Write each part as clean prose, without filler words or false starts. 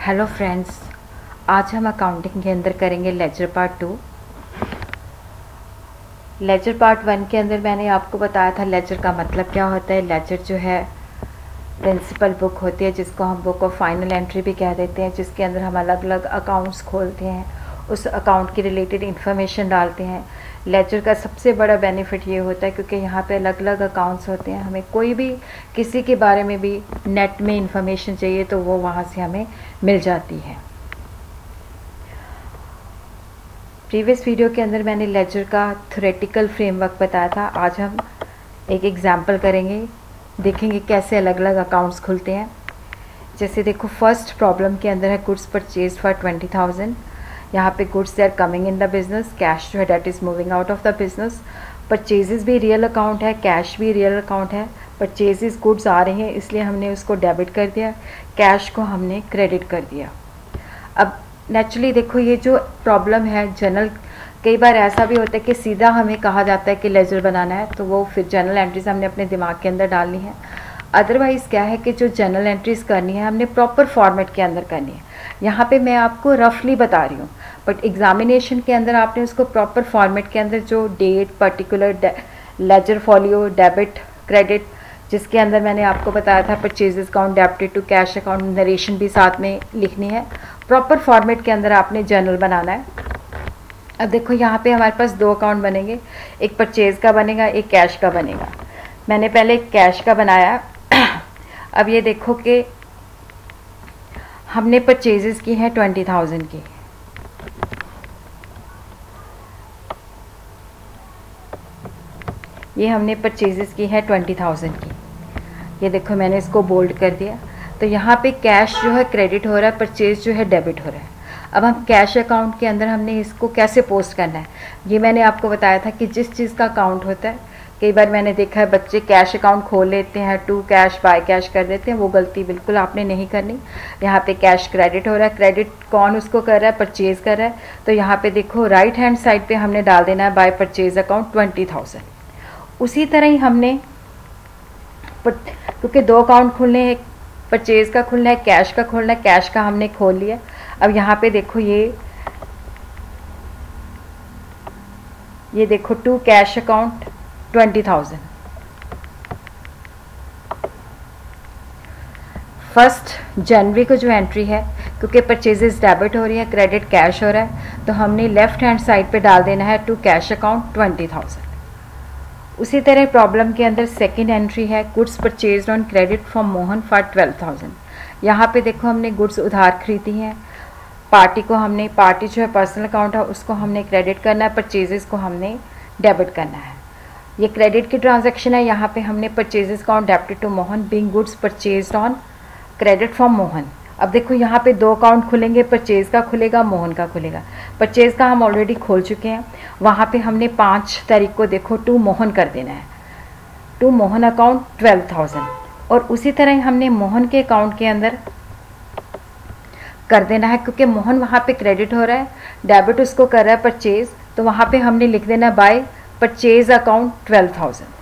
Hello friends, आज हम accounting के अंदर करेंगे लेजर पार्ट 2। लेजर पार्ट 1 के अंदर मैंने आपको बताया था लेजर का मतलब क्या होता है। लेजर जो है प्रिंसिपल बुक होती है, जिसको हम बुक ऑफ फाइनल एंट्री भी कह देते हैं, जिसके अंदर हम अलग अलग अकाउंट्स खोलते हैं, उस अकाउंट की रिलेटेड इन्फॉर्मेशन डालते हैं। लेजर का सबसे बड़ा बेनिफिट ये होता है क्योंकि यहाँ पे अलग अलग अकाउंट्स होते हैं, हमें कोई भी किसी के बारे में भी नेट में इंफॉर्मेशन चाहिए तो वो वहाँ से हमें मिल जाती है। प्रीवियस वीडियो के अंदर मैंने लेजर का थ्योरेटिकल फ्रेमवर्क बताया था। आज हम एक एग्जांपल करेंगे, देखेंगे कैसे अलग अलग अकाउंट्स खुलते हैं। जैसे देखो, फर्स्ट प्रॉब्लम के अंदर है गुड्स परचेज फॉर 20,000। यहाँ पे goods they are coming in the business, cash जो है that is moving out of the business. Purchases भी रियल अकाउंट है, कैश भी रियल अकाउंट है। परचेजेस गुड्स आ रहे हैं इसलिए हमने उसको डेबिट कर दिया, कैश को हमने क्रेडिट कर दिया। अब नेचुरली देखो, ये जो प्रॉब्लम है जनरल, कई बार ऐसा भी होता है कि सीधा हमें कहा जाता है कि लेजर बनाना है तो वो फिर जनरल एंट्रीज हमने अपने दिमाग के अंदर डालनी है। अदरवाइज़ क्या है कि जो जनरल एंट्रीज करनी है हमने प्रॉपर फॉर्मेट के अंदर करनी है। यहाँ पे मैं आपको रफली बता रही हूँ, बट एग्जामिनेशन के अंदर आपने उसको प्रॉपर फॉर्मेट के अंदर जो date, particular ledger folio, debit, credit, जिसके अंदर मैंने आपको बताया था purchases account debited to cash account, narration भी साथ में लिखनी है। प्रॉपर फॉर्मेट के अंदर आपने जर्नल बनाना है। अब देखो, यहाँ पे हमारे पास दो अकाउंट बनेंगे, एक परचेज का बनेगा, एक कैश का बनेगा। मैंने पहले कैश का बनाया। अब ये देखो कि हमने परचेजेस की हैं 20,000 की। ये हमने परचेजेस की है 20,000 की। ये देखो, मैंने इसको बोल्ड कर दिया। तो यहाँ पे कैश जो है क्रेडिट हो रहा है, परचेज जो है डेबिट हो रहा है। अब हम कैश अकाउंट के अंदर हमने इसको कैसे पोस्ट करना है, ये मैंने आपको बताया था कि जिस चीज़ का अकाउंट होता है, कई बार मैंने देखा है बच्चे कैश अकाउंट खोल लेते हैं, टू कैश बाय कैश कर देते हैं। वो गलती बिल्कुल आपने नहीं करनी। यहाँ पे कैश क्रेडिट हो रहा है, क्रेडिट कौन उसको कर रहा है, परचेज कर रहा है। तो यहाँ पे देखो, राइट हैंड साइड पे हमने डाल देना है बाय परचेज अकाउंट 20,000। उसी तरह ही हमने, क्योंकि दो अकाउंट खुलने हैं, परचेज का खुलना है, कैश का खोलना है, कैश का हमने खोल लिया। अब यहाँ पे देखो, ये देखो, टू कैश अकाउंट 20,000। फर्स्ट जनवरी को जो एंट्री है, क्योंकि परचेजेस डेबिट हो रही है, क्रेडिट कैश हो रहा है, तो हमने लेफ्ट हैंड साइड पे डाल देना है टू कैश अकाउंट 20,000। उसी तरह प्रॉब्लम के अंदर सेकंड एंट्री है goods purchased on credit from Mohan for 12,000। यहाँ पे देखो, हमने गुड्स उधार खरीदी हैं, पार्टी जो है पर्सनल अकाउंट है, उसको हमने क्रेडिट करना है, परचेजेस को हमने डेबिट करना है। ये क्रेडिट की ट्रांजैक्शन है। यहाँ पे हमने purchases account debited to Mohan being goods purchased on credit from Mohan. अब देखो, यहाँ पे दो अकाउंट खुलेंगे, परचेज का खुलेगा, मोहन का खुलेगा। परचेज का हम ऑलरेडी खोल चुके हैं, वहाँ पे हमने 5 तारीख को देखो टू मोहन कर देना है, टू मोहन अकाउंट 12,000। और उसी तरह हमने मोहन के अकाउंट के अंदर कर देना है, क्योंकि मोहन वहाँ पे क्रेडिट हो रहा है, डेबिट उसको कर रहा है परचेज, तो वहाँ पे हमने लिख देना बाय परचेज अकाउंट 12,000।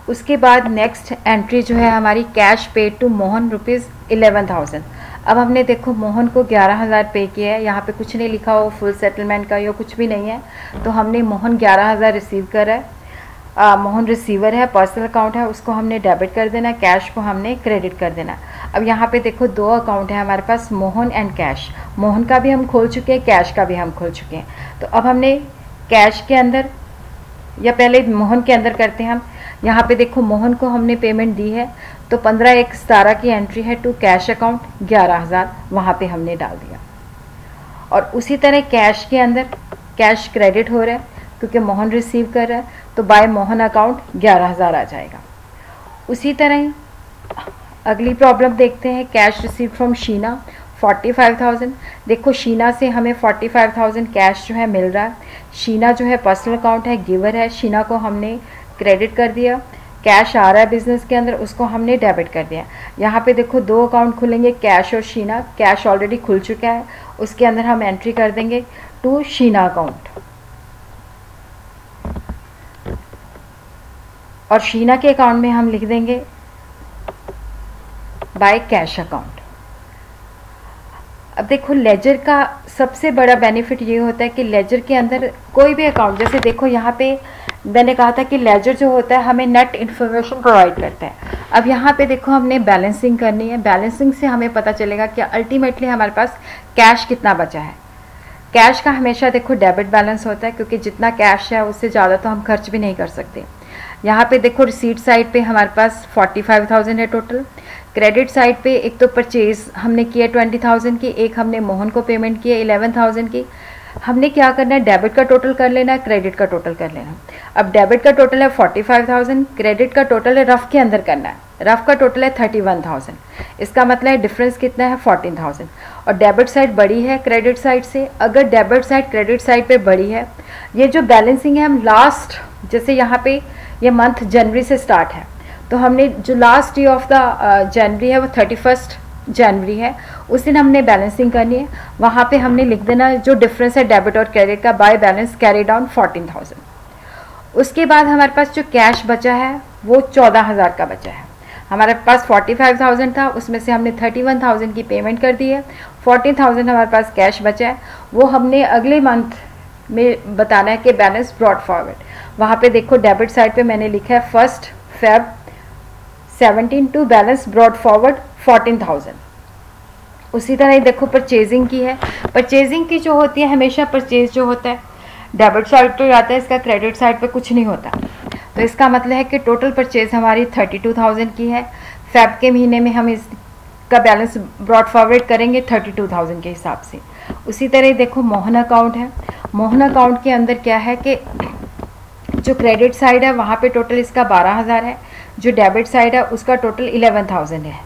उसके बाद नेक्स्ट एंट्री जो है हमारी कैश पेड टू मोहन ₹11,000। अब हमने देखो, मोहन को 11,000 पे किया है, यहाँ पे कुछ नहीं लिखा हो फुल सेटलमेंट का या कुछ भी नहीं है, तो हमने मोहन 11,000 रिसीव कर रहा है। मोहन रिसीवर है, पर्सनल अकाउंट है, उसको हमने डेबिट कर देना, कैश को हमने क्रेडिट कर देना। अब यहाँ पे देखो, दो अकाउंट है हमारे पास, मोहन एंड कैश। मोहन का भी हम खोल चुके हैं, कैश का भी हम खोल चुके हैं। तो अब हमने कैश के अंदर, या पहले मोहन के अंदर करते हैं हम। यहाँ पे देखो, मोहन को हमने पेमेंट दी है, तो 15/1/17 की एंट्री है टू कैश अकाउंट 11,000, वहाँ पे हमने डाल दिया। और उसी तरह कैश के अंदर कैश क्रेडिट हो रहा है, क्योंकि मोहन रिसीव कर रहा है, तो बाय मोहन अकाउंट 11,000 आ जाएगा। उसी तरह अगली प्रॉब्लम देखते हैं, कैश रिसीव फ्रॉम शीना 45,000। देखो, शीना से हमें 45,000 कैश जो है मिल रहा है। शीना जो है पर्सनल अकाउंट है, गिवर है, शीना को हमने क्रेडिट कर दिया। कैश आ रहा है बिजनेस के अंदर, उसको हमने डेबिट कर दिया। यहाँ पे देखो, दो अकाउंट खुलेंगे, कैश और शीना। कैश ऑलरेडी खुल चुका है, उसके अंदर हम एंट्री कर देंगे टू शीना अकाउंट, और शीना के अकाउंट में हम लिख देंगे बाय कैश अकाउंट। अब देखो लेजर का सबसे बड़ा बेनिफिट ये होता है कि लेजर के अंदर कोई भी अकाउंट, जैसे देखो यहाँ पे मैंने कहा था कि लेजर जो होता है हमें नेट इन्फॉर्मेशन प्रोवाइड करता है। अब यहाँ पे देखो हमने बैलेंसिंग करनी है, बैलेंसिंग से हमें पता चलेगा कि अल्टीमेटली हमारे पास कैश कितना बचा है। कैश का हमेशा देखो डेबिट बैलेंस होता है, क्योंकि जितना कैश है उससे ज़्यादा तो हम खर्च भी नहीं कर सकते। यहाँ पे देखो रिसीट साइड पे हमारे पास 45,000 है टोटल। क्रेडिट साइड पे एक तो परचेज हमने किया 20,000 की, एक हमने मोहन को पेमेंट किया 11,000 की। हमने क्या करना है, डेबिट का टोटल कर लेना है, क्रेडिट का टोटल कर लेना। अब डेबिट का टोटल है 45,000, क्रेडिट का टोटल है रफ के अंदर करना है, रफ का टोटल है 31,000। इसका मतलब है डिफरेंस कितना है 14,000। और डेबिट साइड बड़ी है क्रेडिट साइड से। अगर डेबिट साइड क्रेडिट साइड पे बड़ी है, ये जो बैलेंसिंग है हम लास्ट, जैसे यहाँ पे ये मंथ जनवरी से स्टार्ट है, तो हमने जो last day of the January है वो 31 जनवरी है, उस दिन हमने बैलेंसिंग करनी है। वहाँ पे हमने लिख देना जो डिफरेंस है डेबिट और क्रेडिट का बाय बैलेंस कैरी डाउन 14,000। उसके बाद हमारे पास जो कैश बचा है वो 14,000 का बचा है। हमारे पास 45,000 था, उसमें से हमने 31,000 की पेमेंट कर दी है। 14,000 हमारे पास कैश बचा है, वो हमने अगले मंथ में बताना है कि बैलेंस ब्रॉड फॉरवर्ड। वहाँ पे देखो डेबिट साइड पे मैंने लिखा है 1 Feb 17 to balance brought forward 14,000। उसी तरह ही देखो परचेजिंग की है। परचेजिंग की जो होती है, हमेशा परचेज जो होता है डेबिट साइड पे आता है, इसका क्रेडिट साइड पे कुछ नहीं होता। तो इसका मतलब है कि टोटल परचेज हमारी 32,000 की है। फेब के महीने में हम इसका बैलेंस ब्रॉड फॉरवर्ड करेंगे 32,000 के हिसाब से। उसी तरह देखो मोहन अकाउंट है। मोहन अकाउंट के अंदर क्या है कि जो क्रेडिट साइड है वहाँ पे टोटल इसका 12,000 है, जो डेबिट साइड है उसका टोटल 11,000 है।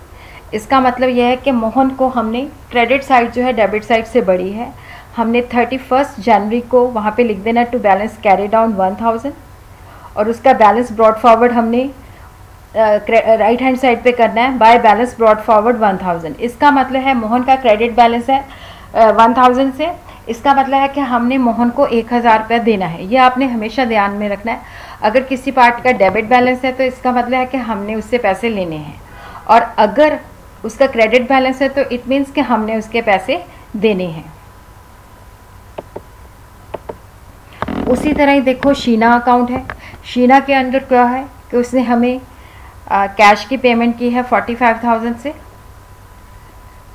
इसका मतलब यह है कि मोहन को हमने, क्रेडिट साइड जो है डेबिट साइड से बड़ी है, हमने 31 जनवरी को वहाँ पे लिख देना टू बैलेंस कैरी डाउन 1,000, और उसका बैलेंस ब्रॉड फॉरवर्ड हमने राइट हैंड साइड पे करना है बाय बैलेंस ब्रॉड फॉरवर्ड 1,000। इसका मतलब है मोहन का क्रेडिट बैलेंस है 1,000 से, इसका मतलब है कि हमने मोहन को 1,000 रुपया देना है। ये आपने हमेशा ध्यान में रखना है। अगर किसी पार्ट का डेबिट बैलेंस है तो इसका मतलब है कि हमने उससे पैसे लेने हैं, और अगर उसका क्रेडिट बैलेंस है तो इट मीन्स कि हमने उसके पैसे देने हैं। उसी तरह ही देखो शीना अकाउंट है। शीना के अंदर क्या है कि उसने हमें कैश की पेमेंट की है 45,000 से,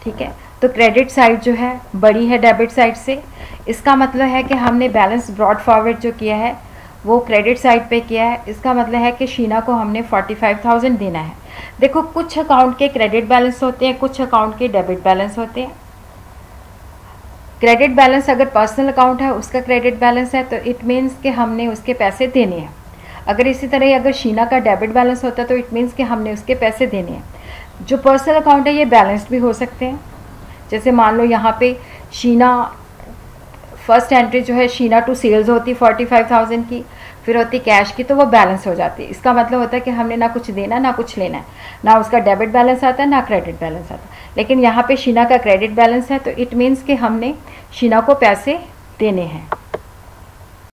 ठीक है। तो क्रेडिट साइड जो है बड़ी है डेबिट साइड से। इसका मतलब है कि हमने बैलेंस ब्रॉड फॉरवर्ड जो किया है वो क्रेडिट साइड पे किया है। इसका मतलब है कि शीना को हमने 45,000 देना है। देखो कुछ अकाउंट के क्रेडिट बैलेंस होते हैं, कुछ अकाउंट के डेबिट बैलेंस होते हैं। क्रेडिट बैलेंस अगर पर्सनल अकाउंट है उसका क्रेडिट बैलेंस है तो इट मीन्स कि हमने उसके पैसे देने हैं। अगर इसी तरह अगर शीना का डेबिट बैलेंस होता है तो इट मीन्स कि हमने उसके पैसे देने हैं। जो पर्सनल अकाउंट है ये बैलेंस भी हो सकते हैं। जैसे मान लो यहाँ पे शीना फर्स्ट एंट्री जो है शीना टू सेल्स होती 45,000 की, फिर होती कैश की, तो वो बैलेंस हो जाती है। इसका मतलब होता है कि हमने ना कुछ देना ना कुछ लेना है, ना उसका डेबिट बैलेंस आता है ना क्रेडिट बैलेंस आता है। लेकिन यहाँ पे शीना का क्रेडिट बैलेंस है तो इट मीन्स कि हमने शीना को पैसे देने हैं।